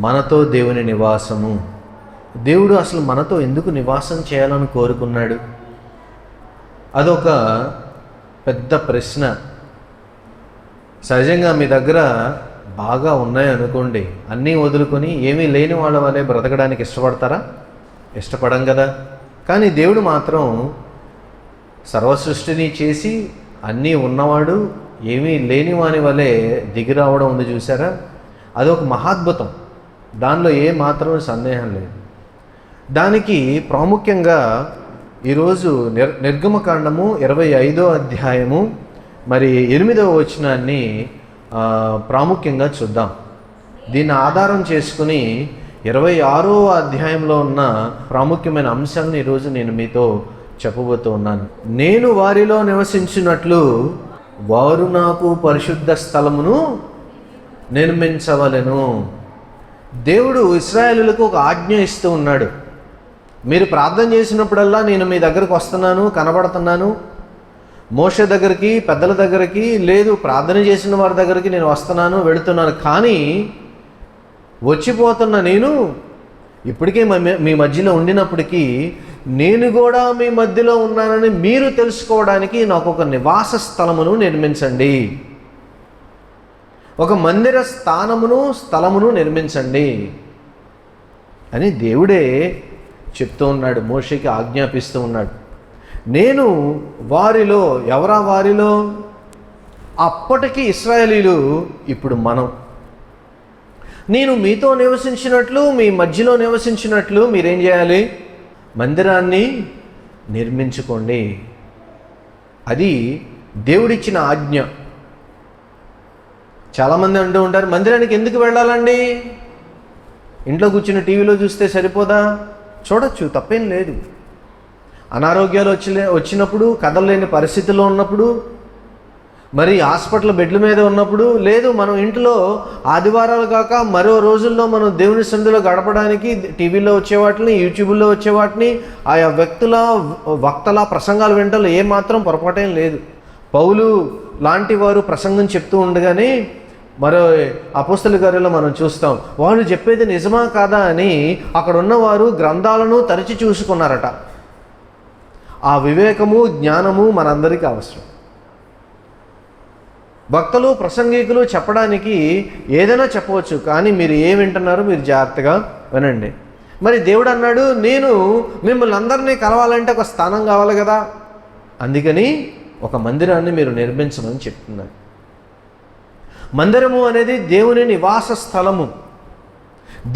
మనతో దేవుని నివాసము. దేవుడు అసలు మనతో ఎందుకు నివాసం చేయాలని కోరుకున్నాడు? అదొక పెద్ద ప్రశ్న. సహజంగా మీ దగ్గర బాగా ఉన్నాయనుకోండి, అన్నీ వదులుకొని ఏమీ లేని వాళ్ళ వల్లే బ్రతకడానికి ఇష్టపడతారా? ఇష్టపడం కదా. కానీ దేవుడు మాత్రం సర్వసృష్టిని చేసి అన్నీ ఉన్నవాడు ఏమీ లేని వాని వలె దిగి రావడం ఉంది చూసారా? అదొక మహాద్భుతం. దానిలో ఏ మాత్రం సందేహం లేదు. దానికి ప్రాముఖ్యంగా ఈరోజు నిర్గమకాండము 25వ అధ్యాయము మరి 8వ వచనాన్ని ప్రాముఖ్యంగా చూద్దాం. దీన్ని ఆధారం చేసుకుని 26వ అధ్యాయంలో ఉన్న ప్రాముఖ్యమైన అంశాలను ఈరోజు నేను మీతో చెప్పబోతూ ఉన్నాను. నేను వారిలో నివసించినట్లు వారు నాకు పరిశుద్ధ స్థలమును నిర్మించవలెను. దేవుడు ఇశ్రాయేలులకు ఒక ఆజ్ఞ ఇస్తూ ఉన్నాడు. మీరు ప్రార్థన చేసినప్పుడల్లా నేను మీ దగ్గరకు వస్తున్నాను, కనబడుతున్నాను. మోషే దగ్గరికి, పెద్దల దగ్గరికి, లేదు ప్రార్థన చేసిన వారి దగ్గరికి నేను వస్తున్నాను, వెళుతున్నాను. కానీ వచ్చిపోతున్న నేను ఇప్పటికే మీ మధ్యలో ఉండినప్పటికీ నేను కూడా మీ మధ్యలో ఉన్నానని మీరు తెలుసుకోవడానికి నాకు ఒక నివాస స్థలమును నిర్మించండి, ఒక మందిర స్థలమును నిర్మించండి అని దేవుడే చెప్తూ ఉన్నాడు, మోషేకి ఆజ్ఞాపిస్తూ ఉన్నాడు. నేను వారిలో, ఎవరా వారిలో? అప్పటికి ఇశ్రాయేలీలు, ఇప్పుడు మనం. నేను మీతో నివసించినట్లు, మీ మధ్యలో నివసించినట్లు మీరేం చేయాలి? మందిరాన్ని నిర్మించుకోండి. అది దేవుడిచ్చిన ఆజ్ఞ. చాలామంది అంటూ ఉంటారు, మందిరానికి ఎందుకు వెళ్ళాలండి? ఇంట్లో కూర్చుని టీవీలో చూస్తే సరిపోదా? చూడొచ్చు, తప్పేం లేదు. అనారోగ్యాలు వచ్చినప్పుడు, కదలలేని పరిస్థితుల్లో ఉన్నప్పుడు, మరి హాస్పిటల్ బెడ్ల మీద ఉన్నప్పుడు, లేదు మనం ఇంట్లో ఆదివారాలు కాక మరో రోజుల్లో మనం దేవుని సన్నిధిలో గడపడానికి టీవీలో వచ్చేవాటిని, యూట్యూబ్లో వచ్చేవాటిని, ఆయా వక్తల ప్రసంగాలు వింటలో ఏమాత్రం పొరపాటేం లేదు. పౌలు లాంటి వారు ప్రసంగం చెప్తూ ఉండగానే మరో అపోస్తలుల కార్యాల్లో మనం చూస్తాం, వాళ్ళు చెప్పేది నిజమా కాదా అని అక్కడ ఉన్నవారు గ్రంథాలను తరచి చూసుకున్నారట. ఆ వివేకము, జ్ఞానము మనందరికీ అవసరం. భక్తులు, ప్రసంగికులు చెప్పడానికి ఏదైనా చెప్పవచ్చు, కానీ మీరు ఏం వింటున్నారో మీరు జాగ్రత్తగా వినండి. మరి దేవుడు అన్నాడు, నేను మిమ్మల్ని అందరినీ కలవాలంటే ఒక స్థానం కావాలి కదా, అందుకని ఒక మందిరాన్ని మీరు నిర్మించమని చెప్తున్నాడు. మందిరము అనేది దేవుని నివాస స్థలము.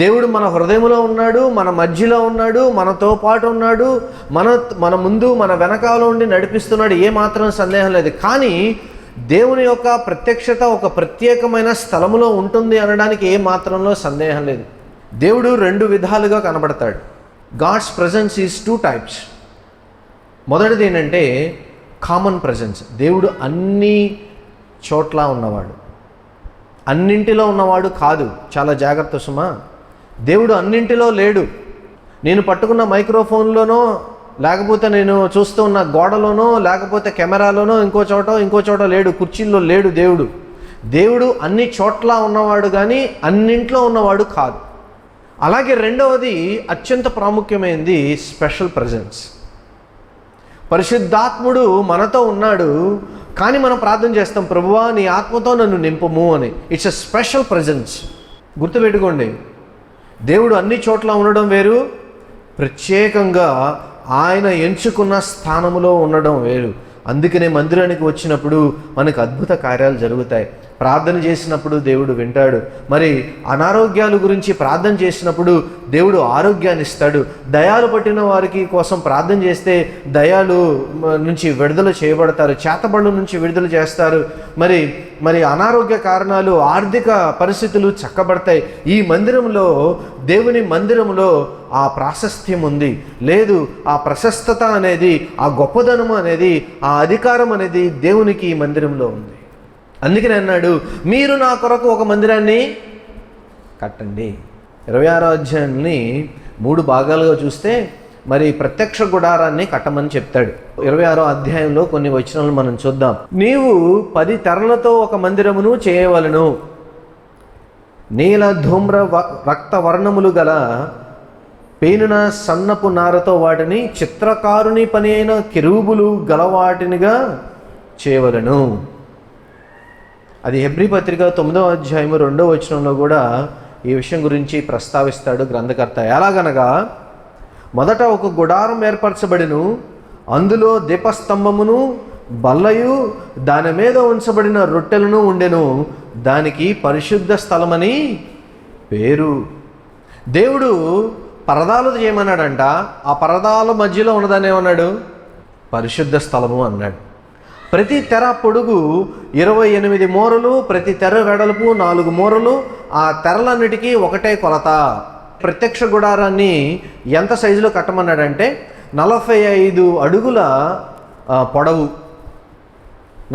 దేవుడు మన హృదయంలో ఉన్నాడు, మన మధ్యలో ఉన్నాడు, మనతో పాటు ఉన్నాడు, మన ముందు మన వెనకాల ఉండి నడిపిస్తున్నాడు, ఏమాత్రం సందేహం లేదు. కానీ దేవుని యొక్క ప్రత్యక్షత ఒక ప్రత్యేకమైన స్థలములో ఉంటుంది అనడానికి ఏ మాత్రంలో సందేహం లేదు. దేవుడు రెండు విధాలుగా కనబడతాడు. God's presence is 2 types. మొదటిది ఏంటంటే కామన్ ప్రజెన్స్. దేవుడు అన్ని చోట్ల ఉన్నవాడు, అన్నింటిలో ఉన్నవాడు కాదు. చాలా జాగ్రత్త సుమా. దేవుడు అన్నింటిలో లేడు. నేను పట్టుకున్న మైక్రోఫోన్లోనో, లేకపోతే నేను చూస్తూ ఉన్న గోడలోనో, లేకపోతే కెమెరాలోనో, ఇంకో చోట లేడు, కుర్చీల్లో లేడు. దేవుడు అన్ని చోట్ల ఉన్నవాడు కానీ అన్నింట్లో ఉన్నవాడు కాదు. అలాగే రెండవది అత్యంత ప్రాముఖ్యమైనది స్పెషల్ ప్రజెన్స్. పరిశుద్ధాత్ముడు మనతో ఉన్నాడు, కానీ మనం ప్రార్థన చేస్తాం, ప్రభువా నీ ఆత్మతో నన్ను నింపుము అని. It's a special presence. గుర్తుపెట్టుకోండి, దేవుడు అన్ని చోట్ల ఉండడం వేరు, ప్రత్యేకంగా ఆయన ఎంచుకున్న స్థానంలో ఉండడం వేరు. అందుకనే మందిరానికి వచ్చినప్పుడు మనకు అద్భుత కార్యాలు జరుగుతాయి. ప్రార్థన చేసినప్పుడు దేవుడు వింటాడు. మరి అనారోగ్యాల గురించి ప్రార్థన చేసినప్పుడు దేవుడు ఆరోగ్యాన్ని ఇస్తాడు. దయాలు పట్టిన వారికి కోసం ప్రార్థన చేస్తే దయాలు నుంచి విడుదల చేయబడతారు, చేతబడుల నుంచి విడుదల చేస్తారు. మరి అనారోగ్య కారణాలు, ఆర్థిక పరిస్థితులు చక్కబడతాయి. ఈ మందిరంలో, దేవుని మందిరంలో ఆ ప్రాశస్త్యం ఉంది. లేదు, ఆ ప్రశస్తత అనేది, ఆ గొప్పదనం అనేది, ఆ అధికారం అనేది దేవునికి ఈ మందిరంలో ఉంది. అందుకని అన్నాడు, మీరు నా కొరకు ఒక మందిరాన్ని కట్టండి. 26వ అధ్యాయాన్ని 3 భాగాలుగా చూస్తే మరి ప్రత్యక్ష గుడారాన్ని కట్టమని చెప్తాడు. 26వ అధ్యాయంలో కొన్ని వచనాలు మనం చూద్దాం. నీవు 10 తెరలతో ఒక మందిరమును చేయవలెను. నీల ధూమ్ర రక్త వర్ణములు గల పేనున సన్నపు నారతో వాటిని చిత్రకారుని పని అయిన కెరూబులు గలవాటినిగా చేయవలను. అది హెబ్రీ పత్రిక 9వ అధ్యాయము 2వ వచనంలో కూడా ఈ విషయం గురించి ప్రస్తావిస్తాడు గ్రంథకర్త. ఎలాగనగా, మొదట ఒక గుడారం ఏర్పరచబడిను, అందులో దీపస్తంభమును బల్లయు దాని మీద ఉంచబడిన రొట్టెలను ఉండెను, దానికి పరిశుద్ధ స్థలమని పేరు. దేవుడు పరదాలు చేయమన్నాడంట. ఆ పరదాల మధ్యలో ఉన్నదాన్ని ఏమన్నాడు? పరిశుద్ధ స్థలము అన్నాడు. ప్రతి తెర పొడుగు 28 మూరలు, ప్రతి తెర వెడల్పు 4 మూరలు. ఆ తెరలన్నిటికీ ఒకటే కొలత. ప్రత్యక్ష గుడారాన్ని ఎంత సైజులో కట్టమన్నాడంటే 45 అడుగుల పొడవు,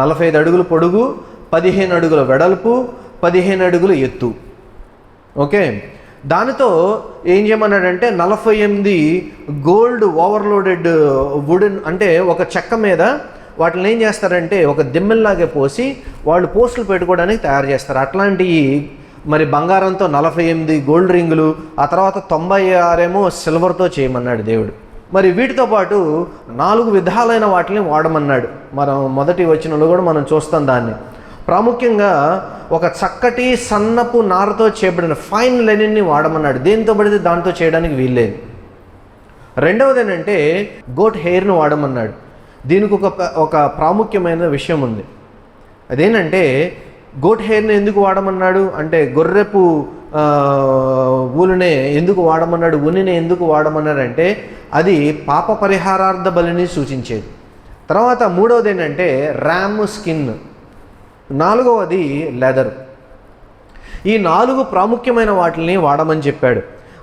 45 అడుగుల పొడుగు, 15 అడుగుల వెడల్పు, 15 అడుగుల ఎత్తు. ఓకే, దానితో ఏం చేయమన్నాడంటే 48 గోల్డ్ ఓవర్లోడెడ్ వుడెన్, అంటే ఒక చెక్క మీద వాటిని ఏం చేస్తారంటే ఒక దిమ్మెల్లాగే పోసి వాళ్ళు పోస్టులు పెట్టుకోవడానికి తయారు చేస్తారు. అట్లాంటివి మరి బంగారంతో 48 గోల్డ్ రింగులు, ఆ తర్వాత 96 సిల్వర్తో చేయమన్నాడు దేవుడు. మరి వీటితో పాటు 4 విధాలైన వాటిని వాడమన్నాడు. మనం మొదటి వచనంలో కూడా మనం చూస్తాం దాన్ని. ప్రాముఖ్యంగా ఒక చక్కటి సన్నపు నారతో చేయబడిన ఫైన్ లెనిన్ని వాడమన్నాడు. దేంతో పడితే దాంతో చేయడానికి వీల్లేదు. రెండవది ఏంటంటే గోట్ హెయిర్ను వాడమన్నాడు. దీనికి ఒక ప్రాముఖ్యమైన విషయం ఉంది. అదేంటంటే గోట్ హెయిర్ని ఎందుకు వాడమన్నాడు అంటే, గొర్రెపు ఊలునే ఎందుకు వాడమన్నాడు, ఉనిని ఎందుకు వాడమన్నాడంటే అది పాప పరిహారార్థ బలిని సూచించేది. తర్వాత మూడవది ఏంటంటే ర్యామ్ స్కిన్, నాలుగవది లెదర్. ఈ 4 ప్రాముఖ్యమైన వాటిని వాడమని చెప్పాడు.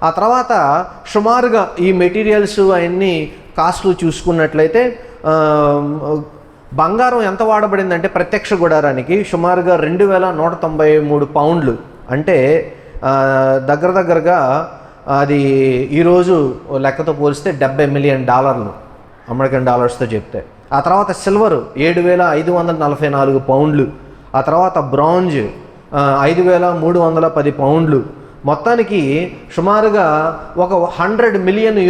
ఆ తర్వాత సుమారుగా ఈ మెటీరియల్స్ అవన్నీ కాస్ట్లు చూసుకున్నట్లయితే బంగారం ఎంత వాడబడిందంటే ప్రత్యక్ష గుడారానికి సుమారుగా 2193 పౌండ్లు, అంటే దగ్గరగా అది ఈరోజు లెక్కతో పోలిస్తే $70 మిలియన్ అమెరికన్ డాలర్స్తో చెప్తే. ఆ తర్వాత సిల్వరు 7544 పౌండ్లు. ఆ తర్వాత బ్రాంజ్ 5310 పౌండ్లు. మొత్తానికి సుమారుగా ఒక $100 మిలియన్,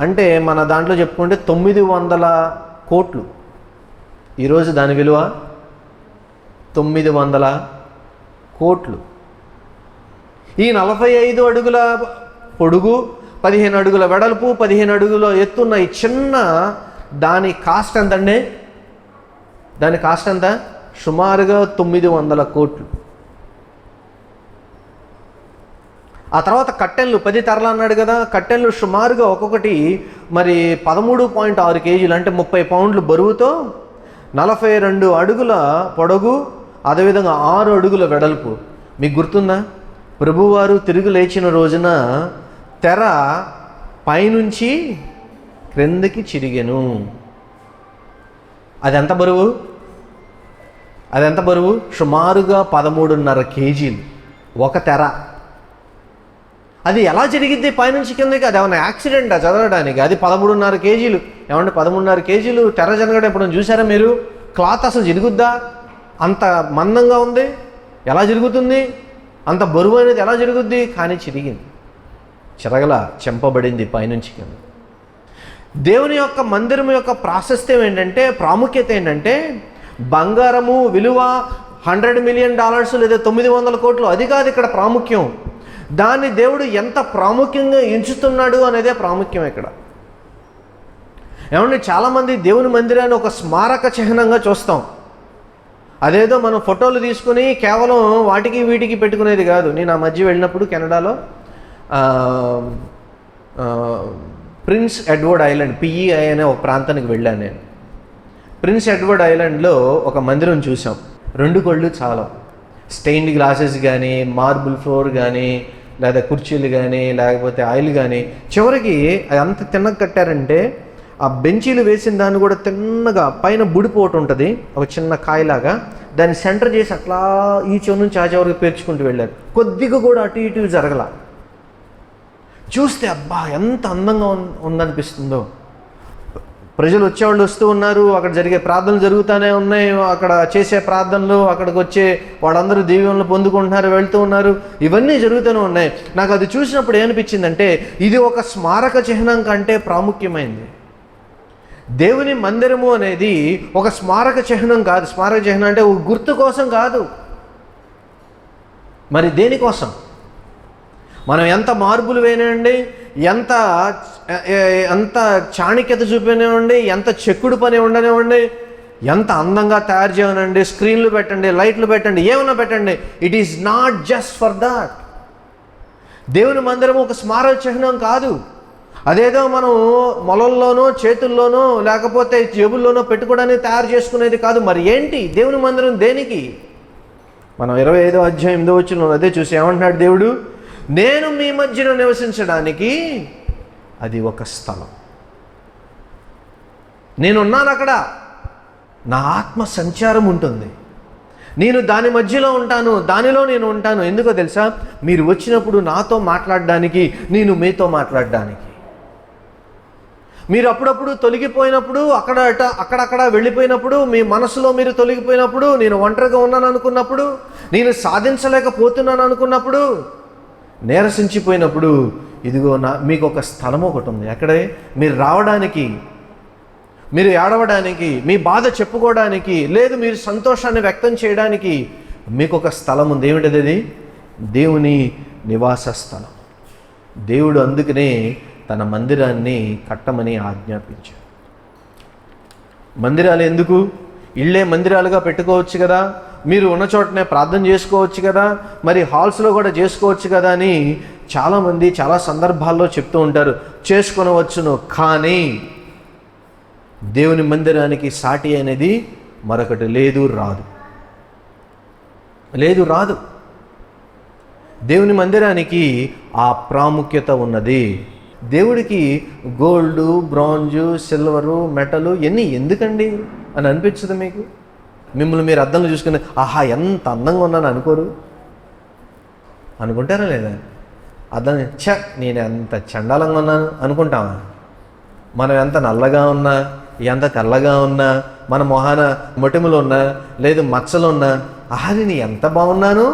అంటే మన దాంట్లో చెప్పుకుంటే 900 కోట్లు. ఈరోజు దాని విలువ 900 కోట్లు. ఈ 45 అడుగుల పొడుగు, 15 అడుగుల వెడల్పు, 15 అడుగుల ఎత్తున్న ఈ చిన్న దాని కాస్ట్ ఎంతండి? దాని కాస్ట్ ఎంత? సుమారుగా 900 కోట్లు. ఆ తర్వాత కట్టెన్లు 10 తెరలు అన్నాడు కదా. కట్టెన్లు సుమారుగా ఒక్కొక్కటి మరి 13.6 కేజీలు, అంటే 30 పౌండ్లు బరువుతో 42 అడుగుల పొడవు, అదేవిధంగా 6 అడుగుల వెడల్పు. మీకు గుర్తుందా? ప్రభువారు తిరిగి లేచిన రోజున తెర పైనుంచి క్రిందకి చిరిగెను. అదెంత బరువు? సుమారుగా 13.5 కేజీలు ఒక తెర. అది ఎలా జరిగిద్ది పైనుంచి కిందకి? అది ఏమన్నా యాక్సిడెంటా చదవడానికి? అది 13.5 కేజీలు. ఏమంటే 13.5 కేజీలు తెర జరగడం ఎప్పుడైనా చూసారా మీరు? క్లాత్ అసలు జరుగుద్దా? అంత మందంగా ఉంది, ఎలా జరుగుతుంది? అంత బరువు అనేది ఎలా జరుగుద్ది? కానీ చిరిగింది, చెంపబడింది పైనుంచి కింద. దేవుని యొక్క మందిరం యొక్క ప్రాశస్త్యం ఏంటంటే, ప్రాముఖ్యత ఏంటంటే, బంగారము విలువ $100 మిలియన్ లేదా 900 కోట్లు, అది కాదు ఇక్కడ ప్రాముఖ్యం. దాన్ని దేవుడు ఎంత ప్రాముఖ్యంగా ఎంచుతున్నాడు అనేదే ప్రాముఖ్యం ఇక్కడ. ఏమంటే చాలామంది దేవుని మందిరాన్ని ఒక స్మారక చిహ్నంగా చూస్తాం. అదేదో మనం ఫోటోలు తీసుకుని కేవలం వాటికి వీటికి పెట్టుకునేది కాదు. నేను ఆ మధ్య వెళ్ళినప్పుడు కెనడాలో ప్రిన్స్ ఎడ్వర్డ్ ఐలాండ్, PEI అనే ఒక ప్రాంతానికి వెళ్ళాను నేను. ప్రిన్స్ ఎడ్వర్డ్ ఐలాండ్లో ఒక మందిరం చూసాం. 2 కళ్ళు చాలా. స్టెయిన్డ్ గ్లాసెస్ కానీ, మార్బుల్ ఫ్లోర్ కానీ, లేదా కుర్చీలు కానీ, లేకపోతే ఆయిల్ కానీ, చివరికి అది అంత తిన్నగా కట్టారంటే ఆ బెంచీలు వేసిన దాన్ని కూడా తిన్నగా పైన బుడిపోటు ఉంటుంది, ఒక చిన్న కాయలాగా. దాన్ని సెంటర్ చేసి అట్లా ఈ చెవు నుంచి ఆ చివరికి పేర్చుకుంటూ వెళ్ళారు. కొద్దిగా కూడా అటు ఇటు జరగల. చూస్తే అబ్బా ఎంత అందంగా ఉందనిపిస్తుందో. ప్రజలు వచ్చేవాళ్ళు వస్తూ ఉన్నారు, అక్కడ జరిగే ప్రార్థనలు జరుగుతూనే ఉన్నాయి, అక్కడ చేసే ప్రార్థనలు, అక్కడికి వచ్చే వాళ్ళందరూ దీవెనలు పొందుకుంటున్నారు, వెళ్తూ ఉన్నారు, ఇవన్నీ జరుగుతూనే ఉన్నాయి. నాకు అది చూసినప్పుడు ఏమనిపించిందంటే ఇది ఒక స్మారక చిహ్నం కంటే ప్రాముఖ్యమైంది. దేవుని మందిరము అనేది ఒక స్మారక చిహ్నం కాదు. స్మారక చిహ్నం అంటే ఒక గుర్తు కోసం కాదు, మరి దేనికోసం? మనం ఎంత మార్పులు వేయనివ్వండి, ఎంత చాణిక్యత చూపినివ్వండి, ఎంత చెక్కుడు పని ఉండనివ్వండి, ఎంత అందంగా తయారు చేయనండి, స్క్రీన్లు పెట్టండి, లైట్లు పెట్టండి, ఏమన్నా పెట్టండి, it is not just for that. దేవుని మందిరం ఒక స్మారక చిహ్నం కాదు. అదేదో మనం మొలల్లోనో చేతుల్లోనో లేకపోతే జేబుల్లోనో పెట్టుకోవడానికి తయారు చేసుకునేది కాదు. మరి ఏంటి దేవుని మందిరం దేనికి? మనం 25వ అధ్యాయం 8వ వచనంలో అదే చూసి ఏమంటున్నాడు దేవుడు? నేను మీ మధ్యలో నివసించడానికి అది ఒక స్థలం. నేనున్నాను అక్కడ, నా ఆత్మ సంచారం ఉంటుంది, నేను దాని మధ్యలో ఉంటాను, దానిలో నేను ఉంటాను. ఎందుకో తెలుసా? మీరు వచ్చినప్పుడు నాతో మాట్లాడడానికి, నేను మీతో మాట్లాడడానికి. మీరు అప్పుడప్పుడు తొలగిపోయినప్పుడు, అక్కడక్కడ వెళ్ళిపోయినప్పుడు, మీ మనసులో మీరు తొలగిపోయినప్పుడు, నేను ఒంటరిగా ఉన్నాను అనుకున్నప్పుడు, నేను సాధించలేకపోతున్నాను అనుకున్నప్పుడు, నీరసించిపోయినప్పుడు, ఇదిగో మీకు ఒక స్థలం ఒకటి ఉంది. అక్కడే మీరు రావడానికి, మీరు ఏడవడానికి, మీ బాధ చెప్పుకోవడానికి, లేదు మీరు సంతోషాన్ని వ్యక్తం చేయడానికి మీకు ఒక స్థలం ఉంది. ఏమిటది? అది దేవుని నివాస స్థలం. దేవుడు అందుకనే తన మందిరాన్ని కట్టమని ఆజ్ఞాపించాడు. మందిరాలు ఎందుకు? ఇళ్ళే మందిరాలుగా పెట్టుకోవచ్చు కదా, మీరు ఉన్న చోటనే ప్రార్థన చేసుకోవచ్చు కదా, మరి హాల్స్లో కూడా చేసుకోవచ్చు కదా అని చాలామంది చాలా సందర్భాల్లో చెప్తూ ఉంటారు. చేసుకొనవచ్చును, కానీ దేవుని మందిరానికి సాటి అనేది మరొకటి లేదు, రాదు. దేవుని మందిరానికి ఆ ప్రాముఖ్యత ఉన్నది. దేవుడికి గోల్డు, బ్రాంజు, సిల్వరు, మెటలు ఇవన్నీ ఎందుకండి అని అనిపించదు మీకు? మిమ్మల్ని మీరు అద్దంలో చూసుకుని ఆహా ఎంత అందంగా ఉన్నాను అనుకుంటారా లేదా? అద్దం నేను ఎంత చండాలంగా ఉన్నాను అనుకుంటామా? మనం ఎంత నల్లగా ఉన్నా, ఎంత తెల్లగా ఉన్నా, మన మొహాన మొటిములు ఉన్నా, లేదు మచ్చలు ఉన్నా, ఆహా నేను ఎంత బాగున్నాను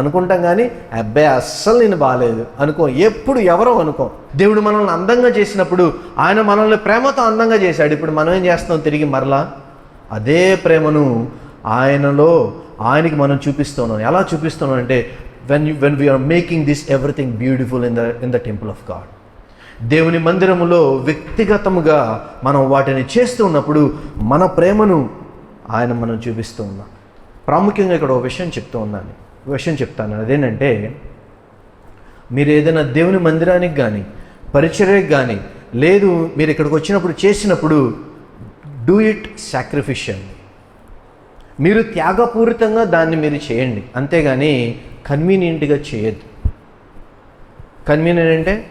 అనుకుంటాం. కానీ అబ్బాయి అస్సలు నేను బాగాలేదు ఎప్పుడు ఎవరో అనుకో. దేవుడు మనల్ని అందంగా చేసినప్పుడు ఆయన మనల్ని ప్రేమతో అందంగా చేశాడు. ఇప్పుడు మనం ఏం చేస్తాం? తిరిగి మరలా అదే ప్రేమను ఆయనకి మనం చూపిస్తున్నాం. ఎలా చూపిస్తున్నాం అంటే when we are making this everything beautiful in the temple of God. దేవుని మందిరములో వ్యక్తిగతముగా మనం వాటిని చేస్తూ ఉన్నప్పుడు మన ప్రేమను మనం చూపిస్తూ ఉన్నాం. ప్రాముఖ్యంగా ఇక్కడ ఒక విషయం చెప్తాను. అదేంటంటే, మీరు ఏదైనా దేవుని మందిరానికి కానీ పరిచర్యకి కానీ, లేదు మీరు ఇక్కడికి వచ్చినప్పుడు చేసినప్పుడు డూ ఇట్ సాక్రిఫిషియల్. మీరు త్యాగపూరితంగా దాన్ని మీరు చేయండి, అంతేగాని కన్వీనియంట్గా చేయొద్దు.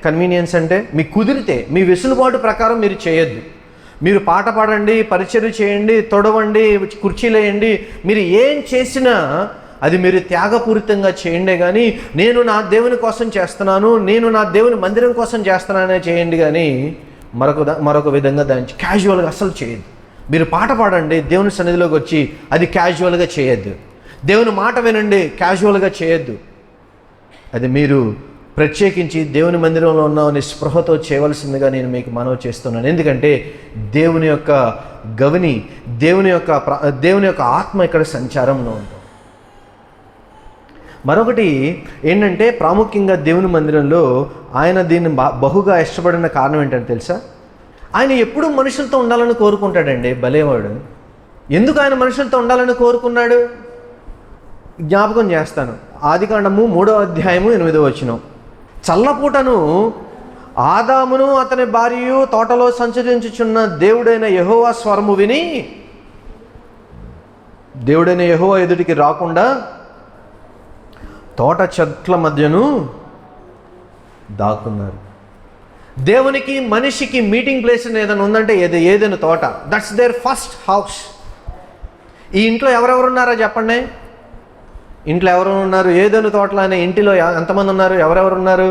కన్వీనియన్స్ అంటే మీకు కుదిరితే మీ వెసులుబాటు ప్రకారం మీరు చేయొద్దు. మీరు పాట పాడండి, పరిచర్య చేయండి, తొడవండి, కుర్చీలేయండి, మీరు ఏం చేసినా అది మీరు త్యాగపూరితంగా చేయండి. కానీ నేను నా దేవుని కోసం చేస్తున్నాను, నేను నా దేవుని మందిరం కోసం చేస్తున్నాననే చేయండి. కానీ మరొక విధంగా దాన్ని క్యాజువల్గా అసలు చేయొద్దు. మీరు పాట పాడండి దేవుని సన్నిధిలోకి వచ్చి, అది క్యాజువల్గా చేయొద్దు. దేవుని మాట వినండి, క్యాజువల్గా చేయొద్దు. అది మీరు ప్రత్యేకించి దేవుని మందిరంలో ఉన్నామని స్పృహతో చేయవలసిందిగా నేను మీకు మనవి చేస్తున్నాను. ఎందుకంటే దేవుని యొక్క గవిని, దేవుని యొక్క ఆత్మ ఇక్కడ సంచారంలో ఉంటుంది. మరొకటి ఏంటంటే, ప్రాముఖ్యంగా దేవుని మందిరంలో ఆయన దీన్ని బహుగా ఇష్టపడిన కారణం ఏంటంటే తెలుసా? ఆయన ఎప్పుడూ మనుషులతో ఉండాలని కోరుకుంటాడండి. భలేవాడు. ఎందుకు ఆయన మనుషులతో ఉండాలని కోరుకున్నాడు? జ్ఞాపకం చేస్తాను. ఆదికాండము 3వ అధ్యాయము 8వ వచనం. చల్లపూటను ఆదామును అతని భార్యయు తోటలో సంచరించుచున్న దేవుడైన యెహోవా స్వరము విని, దేవుడైన యెహోవా ఎదుటికి రాకుండా తోట చెట్ల మధ్యను దాక్కున్నారు. దేవునికి మనిషికి మీటింగ్ ప్లేస్ ఏదైనా ఉందంటే ఏదైనా తోట. That's their first house. ఈ ఇంట్లో ఎవరెవరు ఉన్నారో చెప్పండి. ఇంట్లో ఎవరు ఉన్నారు? ఏదైనా తోటలో అనే ఇంటిలో ఎంతమంది ఉన్నారు? ఎవరెవరు ఉన్నారు?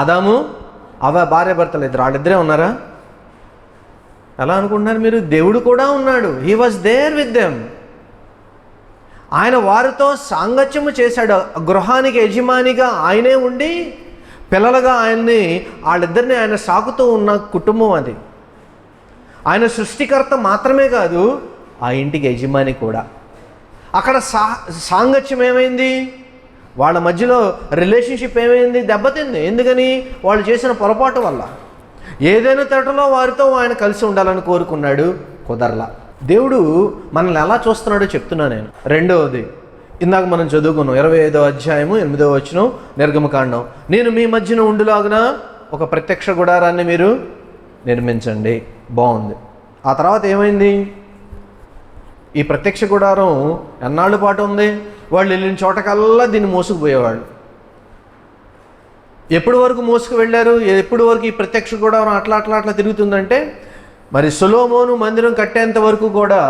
ఆదాము, భార్య భర్తలు ఇద్దరు, వాళ్ళిద్దరే ఉన్నారా? ఎలా అనుకుంటున్నారు మీరు? దేవుడు కూడా ఉన్నాడు. He was there with them. ఆయన వారితో సాంగత్యము చేశాడు. గృహానికి యజమానిగా ఆయనే ఉండి పిల్లలుగా వాళ్ళిద్దరిని ఆయన సాకుతూ ఉన్న కుటుంబం అది. ఆయన సృష్టికర్త మాత్రమే కాదు, ఆ ఇంటికి యజమాని కూడా. అక్కడ సాంగత్యం ఏమైంది? వాళ్ళ మధ్యలో రిలేషన్షిప్ ఏమైంది? దెబ్బతింది. ఎందుకని? వాళ్ళు చేసిన పొరపాటు వల్ల. ఏదైనా తోటలో వారితో ఆయన కలిసి ఉండాలని కోరుకున్నాడు, కుదరలా. దేవుడు మనల్ని ఎలా చూస్తున్నాడో చెప్తున్నా నేను. రెండవది, ఇందాక మనం చదువుకున్నాం 25వ అధ్యాయము 8వ వచనం నిర్గమకాండం. నేను మీ మధ్యన ఉండులాగున ఒక ప్రత్యక్ష గుడారాన్ని మీరు నిర్మించండి. బాగుంది. ఆ తర్వాత ఏమైంది? ఈ ప్రత్యక్ష గుడారం ఎన్నాళ్ళ పాటు ఉంది? వాళ్ళు వెళ్ళిన చోటకల్లా దీన్ని మోసుకుపోయేవాళ్ళు. ఎప్పటి వరకు మోసుకు వెళ్ళారు? ఎప్పటి వరకు ఈ ప్రత్యక్ష గుడారం అట్లా తిరుగుతుందంటే, మరి సొలొమోను మందిరం కట్టేంత వరకు కూడా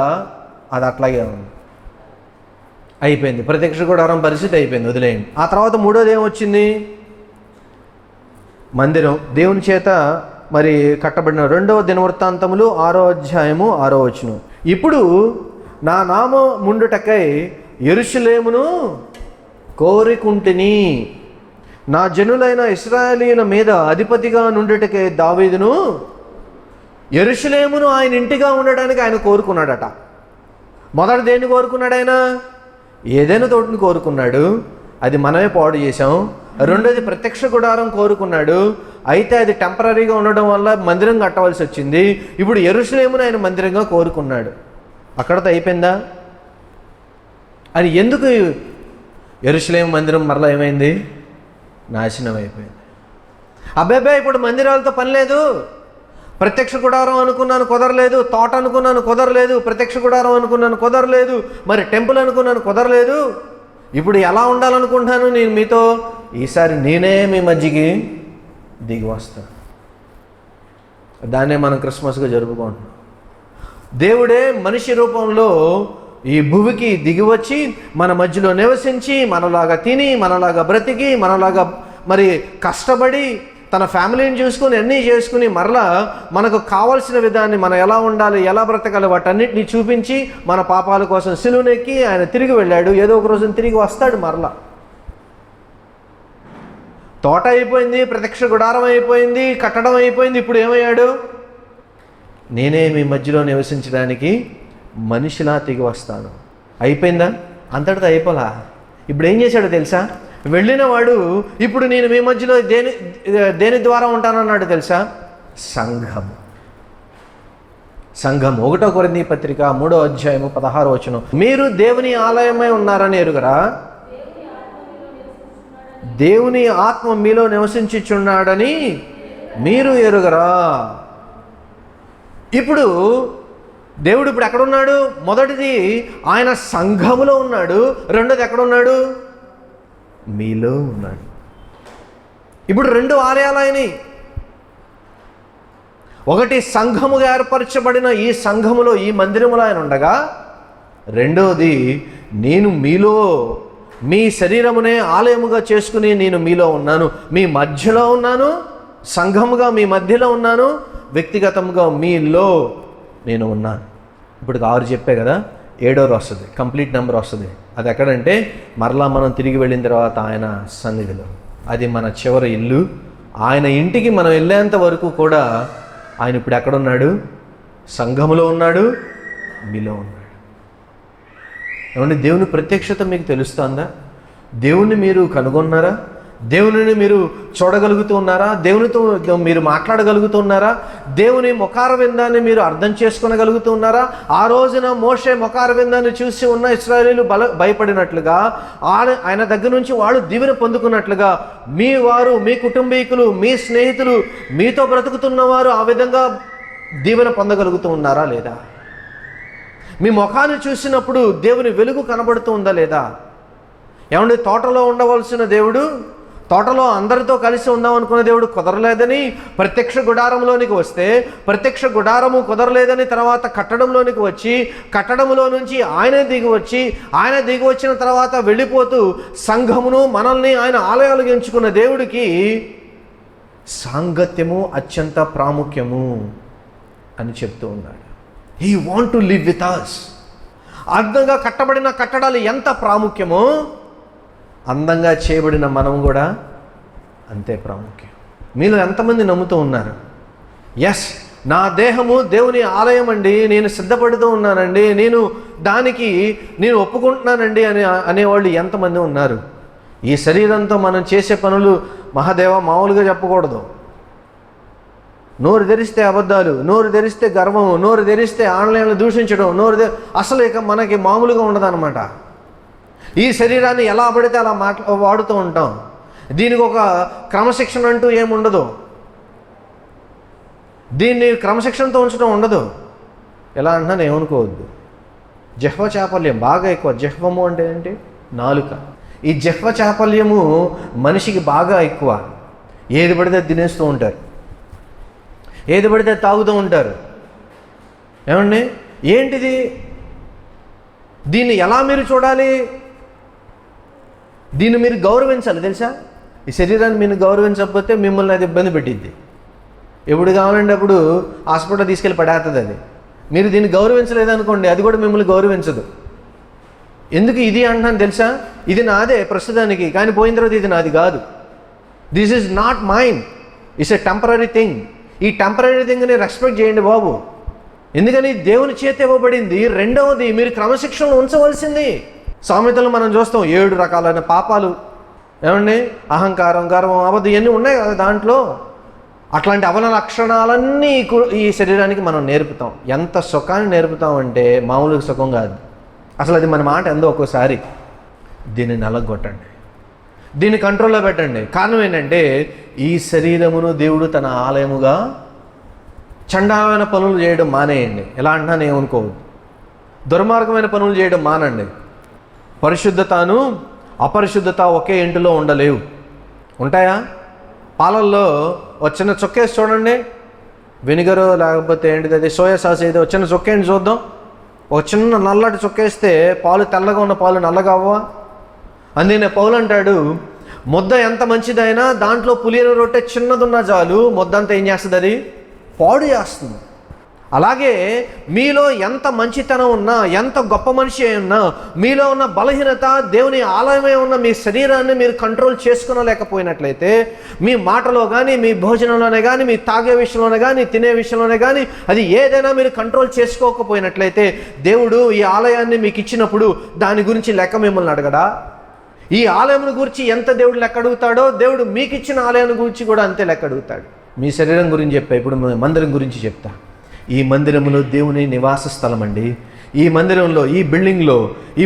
అది అట్లాగే ఉంది. అయిపోయింది, ప్రత్యక్ష గుడారం పరిస్థితి అయిపోయింది, వదిలేయండి. ఆ తర్వాత మూడోది ఏమొచ్చింది? మందిరం దేవుని చేత మరి కట్టబడిన. 2వ దినవృత్తాంతములు 6వ అధ్యాయము 6వ వచనం. ఇప్పుడు నా నామం ముండుటకై యెరూషలేమును కోరికుంటిని, నా జనులైన ఇశ్రాయేలీయుల మీద అధిపతిగా నుండుటకై దావీదును యెరూషలేమును ఆయన ఇంటిగా ఉండడానికి ఆయన కోరుకున్నాడట. మొదట దేన్ని కోరుకున్నాడు ఆయన? ఏదైనా తోటిని కోరుకున్నాడు, అది మనమే పాడు చేసాం. రెండోది ప్రత్యక్ష గుడారం కోరుకున్నాడు, అయితే అది టెంపరీగా ఉండడం వల్ల మందిరం కట్టవలసి వచ్చింది. ఇప్పుడు యెరూషలేమును ఆయన మందిరంగా కోరుకున్నాడు. అక్కడతో అయిపోయిందా? అని ఎందుకు యెరూషలేము మందిరం మరలా ఏమైంది? నాశనం అయిపోయింది. అబ్బాయి ఇప్పుడు మందిరాలతో పని లేదు. ప్రత్యక్ష గుడారం అనుకున్నాను కుదరలేదు, తోట అనుకున్నాను కుదరలేదు, ప్రత్యక్ష గుడారం అనుకున్నాను కుదరలేదు, మరి టెంపుల్ అనుకున్నాను కుదరలేదు. ఇప్పుడు ఎలా ఉండాలనుకుంటున్నాను నేను మీతో? ఈసారి నేనే మీ మధ్యకి దిగి వస్తాను. దాన్నే మనం క్రిస్మస్గా జరుపుకుంటున్నాం. దేవుడే మనిషి రూపంలో ఈ భూమికి దిగివచ్చి మన మధ్యలో నివసించి మనలాగా తిని, మనలాగా బ్రతికి, మనలాగా మరి కష్టపడి తన ఫ్యామిలీని చూసుకుని అన్నీ చేసుకుని మరలా మనకు కావాల్సిన విధాన్ని మనం ఎలా ఉండాలి, ఎలా బ్రతకాలి, వాటన్నిటిని చూపించి మన పాపాల కోసం సిలువనెక్కి ఆయన తిరిగి వెళ్ళాడు. ఏదో ఒక రోజున తిరిగి వస్తాడు మరలా. తోట అయిపోయింది, ప్రత్యక్ష గుడారం అయిపోయింది, కట్టడం అయిపోయింది. ఇప్పుడు ఏమయ్యాడు? నేనే మీ మధ్యలో నివసించడానికి మనిషిలా తిరిగి వస్తాను. అయిపోయిందా? అంతటితో అయిపోలా. ఇప్పుడు ఏం చేశాడో తెలుసా? వెళ్ళిన వాడు ఇప్పుడు నేను మీ మధ్యలో దేని ద్వారా ఉంటానన్నాడు తెలుసా? సంఘం. 1వ కొరింథీ పత్రిక 3వ అధ్యాయము 16వ వచనం. మీరు దేవుని ఆలయమై ఉన్నారని ఎరుగరా? దేవుని ఆత్మ మీలో నివసించుచున్నాడని మీరు ఎరుగరా? ఇప్పుడు దేవుడు ఇప్పుడు ఎక్కడున్నాడు? మొదటిది ఆయన సంఘములో ఉన్నాడు. రెండోది ఎక్కడున్నాడు? మీలో ఉన్నాడు. ఇప్పుడు 2 ఆలయాలు అయినాయి. ఒకటి సంఘముగా ఏర్పరచబడిన ఈ సంఘములో, ఈ మందిరములో ఆయన ఉండగా, రెండోది నేను మీలో, మీ శరీరమునే ఆలయముగా చేసుకుని నేను మీలో ఉన్నాను, మీ మధ్యలో ఉన్నాను, సంఘముగా మీ మధ్యలో ఉన్నాను, వ్యక్తిగతంగా మీలో నేను ఉన్నాను. ఇప్పుడు 6 చెప్పే కదా, 7వ వస్తుంది, కంప్లీట్ నెంబర్ వస్తుంది. అది ఎక్కడంటే మరలా మనం తిరిగి వెళ్ళిన తర్వాత ఆయన సన్నిధిలో. అది మన చివరి ఇల్లు. ఆయన ఇంటికి మనం వెళ్ళేంత వరకు కూడా ఆయన ఇప్పుడు ఎక్కడున్నాడు? సంఘములో ఉన్నాడు, మీలో ఉన్నాడు. ఏమంటే దేవుని ప్రత్యక్షత మీకు తెలుస్తుందా? దేవుణ్ణి మీరు కనుగొన్నారా? దేవునిని మీరు చూడగలుగుతూ ఉన్నారా? దేవునితో మీరు మాట్లాడగలుగుతూ ఉన్నారా? దేవుని ముఖార విందాన్ని మీరు అర్థం చేసుకోగలుగుతూ ఉన్నారా? ఆ రోజున మోషే ముఖార విందాన్ని చూసి ఉన్న ఇశ్రాయేలీయులు భయపడినట్లుగా, ఆయన దగ్గర నుంచి వాళ్ళు దీవెన పొందుకున్నట్లుగా మీ వారు, మీ కుటుంబీకులు, మీ స్నేహితులు, మీతో బ్రతుకుతున్నవారు ఆ విధంగా దీవెన పొందగలుగుతూ ఉన్నారా లేదా? మీ ముఖాన్ని చూసినప్పుడు దేవుని వెలుగు కనబడుతూ ఉందా లేదా? ఏమంటే తోటలో ఉండవలసిన దేవుడు, తోటలో అందరితో కలిసి ఉందాం అనుకున్న దేవుడు కుదరలేదని ప్రత్యక్ష గుడారంలోనికి వస్తే, ప్రత్యక్ష గుడారము కుదరలేదని తర్వాత కట్టడంలోనికి వచ్చి, కట్టడంలో నుంచి ఆయన దిగి వచ్చి, ఆయన దిగి వచ్చిన తర్వాత వెళ్ళిపోతూ సంఘమును మనల్ని ఆయన ఆలయాలుగా ఎంచుకున్న దేవుడికి సాంగత్యము అత్యంత ప్రాముఖ్యము. అని చెప్తూ ఉన్నాడు. He want to live with us. అందంగా కట్టబడిన కట్టడాలు ఎంత ప్రాముఖ్యమో అందంగా చేయబడిన మనం కూడా అంతే ప్రాముఖ్యం. మీలో ఎంతమంది నమ్ముతూ ఉన్నారు? ఎస్, నా దేహము దేవుని ఆలయం అండి, నేను సిద్ధపడుతూ ఉన్నానండి, నేను ఒప్పుకుంటున్నానండి అనేవాళ్ళు ఎంతమంది ఉన్నారు? ఈ శరీరంతో మనం చేసే పనులు మహాదేవ మామూలుగా చెప్పకూడదు. నోరు తెరిస్తే అబద్ధాలు, నోరు తెరిస్తే గర్వము, నోరు తెరిస్తే ఆన్లైన్లో దూషించడం, అసలు ఇక మనకి మామూలుగా ఉండదన్నమాట. ఈ శరీరాన్ని ఎలా పడితే అలా వాడుతూ ఉంటాం. దీనికి ఒక క్రమశిక్షణ అంటూ ఏముండదు. దీన్ని క్రమశిక్షణతో ఉంచడం ఉండదు. ఎలా అంటున్నాను ఏమనుకోవద్దు. జిహ్వ చాపల్యం బాగా ఎక్కువ. జిహ్వము అంటే ఏంటి? నాలుక. ఈ జిహ్వ చాపల్యము మనిషికి బాగా ఎక్కువ. ఏది పడితే తినేస్తూ ఉంటారు, ఏది పడితే తాగుతూ ఉంటారు. ఏమండి, ఏంటిది? దీన్ని ఎలా మీరు చూడాలి? దీన్ని మీరు గౌరవించాలి, తెలుసా? ఈ శరీరాన్ని మీరు గౌరవించకపోతే మిమ్మల్ని అది ఇబ్బంది పెట్టిద్ది. ఎప్పుడు కావాలంటే అప్పుడు హాస్పిటల్ తీసుకెళ్ళి పడేస్తుంది అది. మీరు దీన్ని గౌరవించలేదనుకోండి, అది కూడా మిమ్మల్ని గౌరవించదు. ఎందుకు ఇది అంటున్నాను తెలుసా? ఇది నాదే ప్రస్తుతానికి, కానీ పోయిన తర్వాత ఇది నాది కాదు. This is not mine, it's a temporary thing. ఈ టెంపరీ థింగ్ని రెస్పెక్ట్ చేయండి బాబు. ఎందుకని దేవుని చేతి ఇవ్వబడింది. రెండవది, మీరు క్రమశిక్షణలో ఉంచవలసింది. సామెతలు మనం చూస్తాం 7 రకాలైన పాపాలు. ఏమండి, అహంకారం, గర్వం, అబద్ధం ఇవన్నీ ఉన్నాయి కదా దాంట్లో. అట్లాంటి అవన లక్షణాలన్నీ ఈ శరీరానికి మనం నేర్పుతాం. ఎంత సుఖాన్ని నేర్పుతామంటే మామూలుగా సుఖం కాదు. అసలు అది మన మాట ఎందో ఒక్కోసారి. దీన్ని నలగొట్టండి, దీన్ని కంట్రోల్లో పెట్టండి. కారణం ఏంటంటే ఈ శరీరమును దేవుడు తన ఆలయముగా చండాలమైన పనులు చేయడం మానేయండి. ఎలా అంటున్నాను ఏమనుకోవద్దు. దుర్మార్గమైన పనులు చేయడం మానండి. పరిశుద్ధతను అపరిశుద్ధత ఒకే ఇంటిలో ఉండలేవు. ఉంటాయా? పాలల్లో ఒక చిన్న చొక్కేసి చూడండి, వెనిగరు లేకపోతే ఏంటిది అది సోయా సాస్ ఏదో చిన్న చొక్కేంటి చూద్దాం. ఒక చిన్న నల్లటి చొక్కేస్తే పాలు తెల్లగా ఉన్న పాలు నల్లగా అవ్వవా? అందుకనే పౌలు అంటాడు, ముద్ద ఎంత మంచిదైనా దాంట్లో పులియన రొట్టె చిన్నదున్న చాలు ముద్దంతా ఏం చేస్తుంది? అది పాడు చేస్తుంది. అలాగే మీలో ఎంత మంచితనం ఉన్నా, ఎంత గొప్ప మనిషి అయి ఉన్నా, మీలో ఉన్న బలహీనత, దేవుని ఆలయమై ఉన్న మీ శరీరాన్ని మీరు కంట్రోల్ చేసుకోలేకపోయినట్లయితే, మీ మాటలో కానీ, మీ భోజనంలోనే కానీ, మీ తాగే విషయంలోనే కానీ, తినే విషయంలోనే కానీ, అది ఏదైనా మీరు కంట్రోల్ చేసుకోకపోయినట్లయితే, దేవుడు ఈ ఆలయాన్ని మీకు ఇచ్చినప్పుడు దాని గురించి లెక్క మిమ్మల్ని అడగడా? ఈ ఆలయం గురించి ఎంత దేవుడు లెక్క అడుగుతాడో, దేవుడు మీకు ఇచ్చిన ఆలయం గురించి కూడా అంతే లెక్క అడుగుతాడు. మీ శరీరం గురించి చెప్పా, ఇప్పుడు మందిరం గురించి చెప్తా. ఈ మందిరంలో దేవుని నివాస స్థలం అండి. ఈ మందిరంలో, ఈ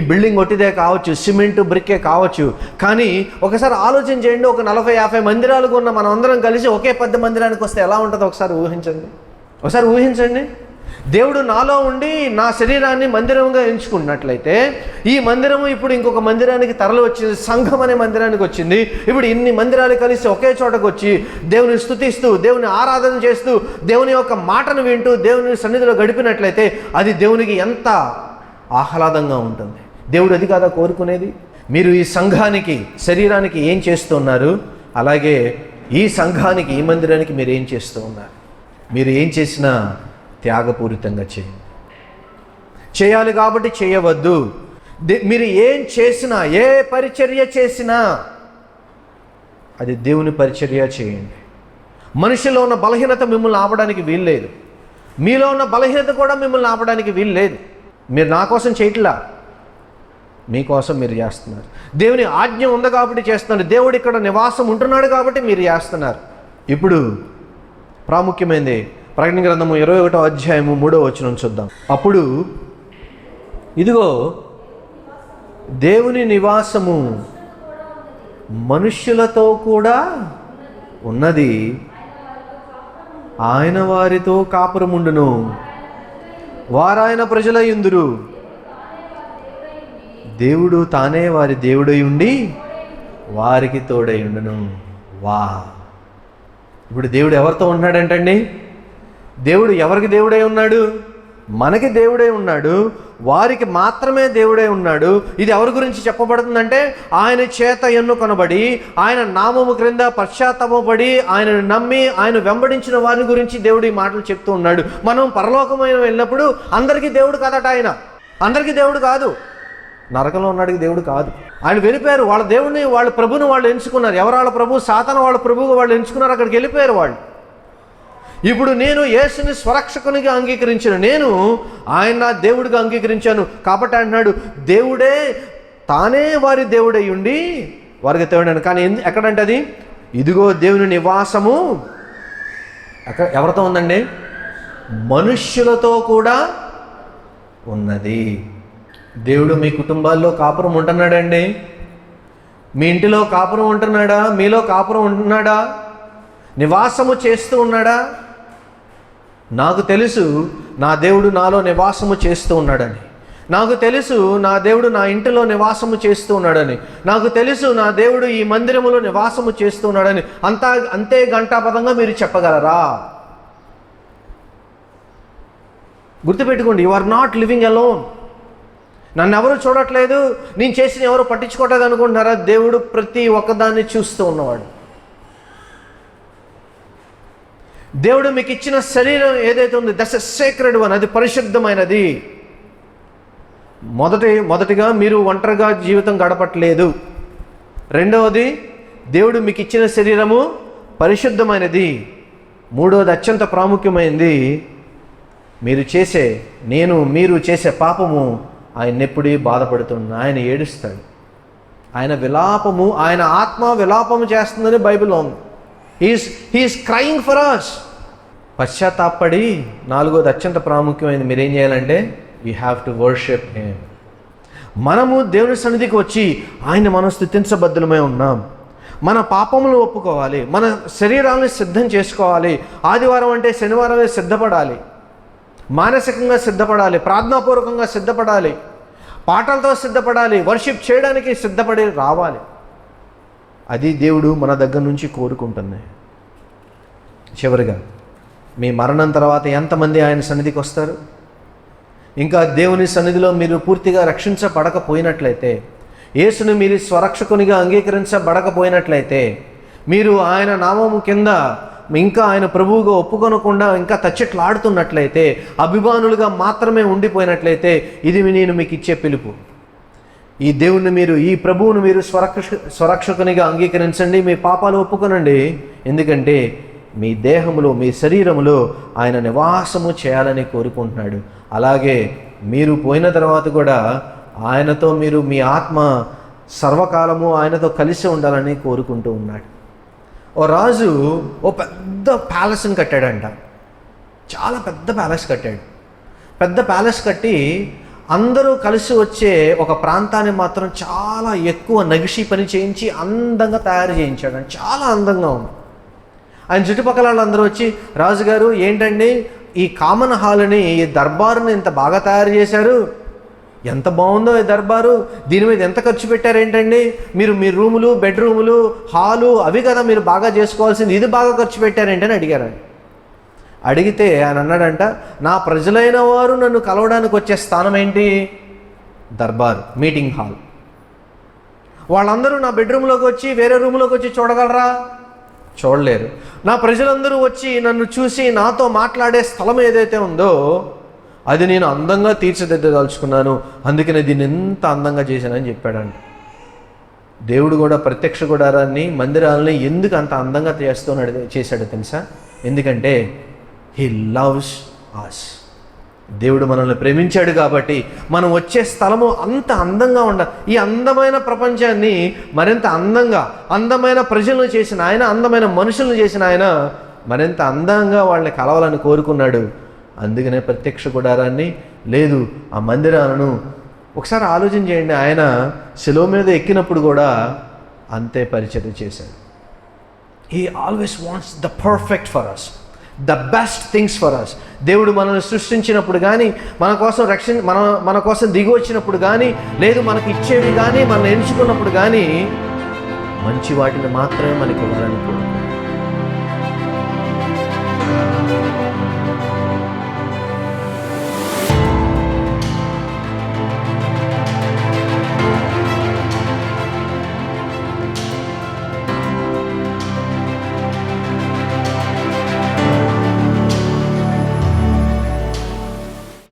బిల్డింగ్ ఒట్టిదే కావచ్చు, సిమెంట్ బ్రిక్కే కావచ్చు. కానీ ఒకసారి ఆలోచన చేయండి, ఒక 40-50 మందిరాలకు ఉన్న మనం అందరం కలిసి ఒకే పెద్ద మందిరానికి వస్తే ఎలా ఉంటుందో ఒకసారి ఊహించండి. దేవుడు నాలో ఉండి నా శరీరాన్ని మందిరంగా ఎంచుకున్నట్లయితే, ఈ మందిరము ఇప్పుడు ఇంకొక మందిరానికి తరలి వచ్చింది, సంఘం అనే మందిరానికి వచ్చింది. ఇప్పుడు ఇన్ని మందిరాలు కలిసి ఒకే చోటకు వచ్చి దేవుని స్తుతిస్తూ, దేవుని ఆరాధన చేస్తూ, దేవుని యొక్క మాటను వింటూ, దేవుని సన్నిధిలో గడిపినట్లయితే అది దేవునికి ఎంత ఆహ్లాదంగా ఉంటుంది. దేవుడు అది కాదా కోరుకునేది? మీరు ఈ సంఘానికి, శరీరానికి ఏం చేస్తున్నారు? అలాగే ఈ సంఘానికి, ఈ మందిరానికి మీరు ఏం చేస్తూ ఉన్నారు? మీరు ఏం చేసినా త్యాగపూరితంగా చేయాలి కాబట్టి చేయవద్దు. మీరు ఏం చేసినా, ఏ పరిచర్య చేసినా అది దేవుని పరిచర్య చేయండి. మనిషిలో ఉన్న బలహీనత మిమ్మల్ని ఆపడానికి వీల్లేదు. మీలో ఉన్న బలహీనత కూడా మిమ్మల్ని ఆపడానికి వీల్లేదు. మీరు నా కోసం చేయట్లా, మీకోసం మీరు చేస్తున్నారు. దేవుని ఆజ్ఞ ఉంది కాబట్టి చేస్తున్నారు. దేవుడు ఇక్కడ నివాసం ఉంటున్నాడు కాబట్టి మీరు చేస్తున్నారు. ఇప్పుడు ప్రాముఖ్యమైనది ప్రకటన గ్రంథము 21వ అధ్యాయము 3వ వచనం చూద్దాం. అప్పుడు ఇదిగో దేవుని నివాసము మనుష్యులతో కూడా ఉన్నది, ఆయన వారితో కాపురముండును, వారాయన ప్రజలై ఉందురు, దేవుడు తానే వారి దేవుడై ఉండి వారికి తోడై ఉండును. వా! ఇప్పుడు దేవుడు ఎవరితో ఉన్నాడంటండి? దేవుడు ఎవరికి దేవుడై ఉన్నాడు? మనకి దేవుడై ఉన్నాడు. వారికి మాత్రమే దేవుడే ఉన్నాడు. ఇది ఎవరి గురించి చెప్పబడుతుందంటే ఆయన చేత ఎన్నుకొనబడి ఆయన నామము క్రింద పశ్చాత్తాపపడి ఆయనను నమ్మి ఆయన వెంబడించిన వారిని గురించి దేవుడు ఈ మాటలు చెప్తూ ఉన్నాడు. మనం పరలోకమైన వెళ్ళినప్పుడు అందరికీ దేవుడు కాదట. ఆయన అందరికీ దేవుడు కాదు. నరకంలో ఉన్నాడికి దేవుడు కాదు. ఆయన వెళ్ళిపోయారు. వాళ్ళ దేవుడిని, వాళ్ళ ప్రభుని వాళ్ళు ఎంచుకున్నారు. ఎవరు వాళ్ళ ప్రభు? సాతాను వాళ్ళ ప్రభువుగా వాళ్ళు ఎంచుకున్నారు. అక్కడికి వెళ్ళిపోయారు వాళ్ళు. ఇప్పుడు నేను యేసుని స్వరక్షకునిగా అంగీకరించాను, నేను ఆయన నా దేవుడిగా అంగీకరించాను కాబట్టి అంటున్నాడు దేవుడే తానే వారి దేవుడై ఉండి వారికి దేవుడు. కానీ ఎక్కడంటే అది ఇదిగో దేవుని నివాసము ఎవరితో ఉందండి? మనుష్యులతో కూడా ఉన్నది. దేవుడు మీ కుటుంబాల్లో కాపురం ఉంటున్నాడండి? మీ ఇంటిలో కాపురం ఉంటున్నాడా? మీలో కాపురం ఉంటున్నాడా? నివాసము చేస్తూ ఉన్నాడా? నాకు తెలుసు నా దేవుడు నాలో నివాసము చేస్తూ ఉన్నాడని. నాకు తెలుసు నా దేవుడు నా ఇంటిలో నివాసము చేస్తూ ఉన్నాడని. నాకు తెలుసు నా దేవుడు ఈ మందిరములో నివాసము చేస్తూ ఉన్నాడని. అంతే ఘంటాపదంగా మీరు చెప్పగలరా? గుర్తుపెట్టుకోండి, you are not living alone. నన్ను ఎవరు చూడట్లేదు, నేను చేసిన ఎవరు పట్టించుకోవట్లేదు అనుకుంటున్నారా? దేవుడు ప్రతి ఒక్కదాన్ని చూస్తూ ఉన్నవాడు. దేవుడు మీకు ఇచ్చిన శరీరం ఏదైతే ఉంది, దట్స్ ఎ సేక్రెడ్ వన్, అది పరిశుద్ధమైనది. మొదటిగా మీరు ఒంటరిగా జీవితం గడపట్లేదు. రెండవది, దేవుడు మీకు ఇచ్చిన శరీరము పరిశుద్ధమైనది. మూడవది, అత్యంత ప్రాముఖ్యమైనది, మీరు చేసే పాపము ఆయన ఎప్పుడూ బాధపడుతుంది. ఆయన ఏడుస్తాడు. ఆయన ఆత్మ విలాపము చేస్తుందని బైబిల్లో ఉంది. He is crying for us. పశ్చాత్తాపడి నాలుగోది అత్యంత ప్రాముఖ్యమైనది, మీరేం చేయాలంటే we have to worship him. మనము దేవుని సన్నిధికి వచ్చి మనం స్తుతించబద్ధులమై ఉన్నాం. మన పాపములు ఒప్పుకోవాలి, మన శరీరాలను సిద్ధం చేసుకోవాలి. ఆదివారం అంటే శనివారమే సిద్ధపడాలి, మానసికంగా సిద్ధపడాలి, ప్రార్థనాపూర్వకంగా సిద్ధపడాలి, పాటలతో సిద్ధపడాలి, వర్షిప్ చేయడానికి సిద్ధపడి రావాలి. అది దేవుడు మన దగ్గర నుంచి కోరుకుంటుంది. చివరిగా, మీ మరణం తర్వాత ఎంతమంది ఆయన సన్నిధికి వస్తారు? ఇంకా దేవుని సన్నిధిలో మీరు పూర్తిగా రక్షించబడకపోయినట్లయితే, యేసుని మీరు స్వరక్షకునిగా అంగీకరించబడకపోయినట్లయితే, మీరు ఆయన నామము కింద ఇంకా ఆయన ప్రభువుగా ఒప్పుకొనకుండా ఇంకా తచ్చట్లాడుతున్నట్లయితే, అభిమానులుగా మాత్రమే ఉండిపోయినట్లయితే, ఇది నేను మీకు ఇచ్చే పిలుపు. ఈ దేవుణ్ణి మీరు, ఈ ప్రభువును మీరు స్వరక్షకునిగా అంగీకరించండి, మీ పాపాలు ఒప్పుకొనండి. ఎందుకంటే మీ దేహములో, మీ శరీరములో ఆయన నివాసము చేయాలని కోరుకుంటున్నాడు. అలాగే మీరు పోయిన తర్వాత కూడా ఆయనతో మీ ఆత్మ సర్వకాలము ఆయనతో కలిసి ఉండాలని కోరుకుంటూ ఉన్నాడు. ఓ రాజు పెద్ద ప్యాలెస్ని కట్టాడంట. చాలా పెద్ద ప్యాలెస్ కట్టాడు. పెద్ద ప్యాలెస్ కట్టి అందరూ కలిసి వచ్చే ఒక ప్రాంతాన్ని మాత్రం చాలా ఎక్కువ నగిషి పని చేయించి అందంగా తయారు చేయించాడు. చాలా అందంగా ఉంది. ఆయన చుట్టుపక్కల వాళ్ళందరూ వచ్చి, రాజుగారు ఏంటండి ఈ కామన్ హాల్ని, ఈ దర్బారుని ఇంత బాగా తయారు చేశారు, ఎంత బాగుందో ఈ దర్బారు, దీని మీద ఎంత ఖర్చు పెట్టారేంటండి, మీరు మీ రూములు, బెడ్రూములు, హాలు అవి కదా మీరు బాగా చేసుకోవాల్సింది, ఇది బాగా ఖర్చు పెట్టారేంటని అడిగారు. అడిగితే ఆయన అన్నాడంట, నా ప్రజలైన వారు నన్ను కలవడానికి వచ్చే స్థానం ఏంటి? Darbar, meeting hall. వాళ్ళందరూ నా బెడ్రూమ్లోకి వచ్చి వేరే రూమ్లోకి వచ్చి చూడగలరా? చూడలేరు. నా ప్రజలందరూ వచ్చి నన్ను చూసి నాతో మాట్లాడే స్థలం ఏదైతే ఉందో అది నేను అందంగా తీర్చిదిద్దదలుచుకున్నాను, అందుకనే దీన్ని ఎంత అందంగా చేశానని చెప్పాడంట. దేవుడు కూడా ప్రత్యక్ష గుడారాన్ని, మందిరాలని ఎందుకు అంత అందంగా చేశాడో తెలుసా? ఎందుకంటే హీ లవ్స్ us. దేవుడు మనల్ని ప్రేమించాడు కాబట్టి మనం వచ్చే స్థలము అంత అందంగా ఉండాలి. ఈ అందమైన ప్రపంచాన్ని మరింత అందంగా, అందమైన ప్రజలను చేసిన ఆయన, అందమైన మనుషులను చేసిన ఆయన మరింత అందంగా వాళ్ళని కలవాలని కోరుకున్నాడు. అందుకనే ప్రత్యక్ష గుడారాన్ని, లేదు ఆ మందిరాలను ఒకసారి ఆలోచన చేయండి. ఆయన శిలువ మీద ఎక్కినప్పుడు కూడా అంతే పరిచర్య చేశాడు. He always wants the perfect for us, the best things for us. దేవుడు మనల్ని సృష్టించినప్పుడు కానీ, మన కోసం దిగి వచ్చినప్పుడు కానీ, లేదు మనకి ఇచ్చేవి కానీ, మనం ఎంచుకున్నప్పుడు కానీ మంచి వాటిని మాత్రమే మనకి ఇవ్వాలని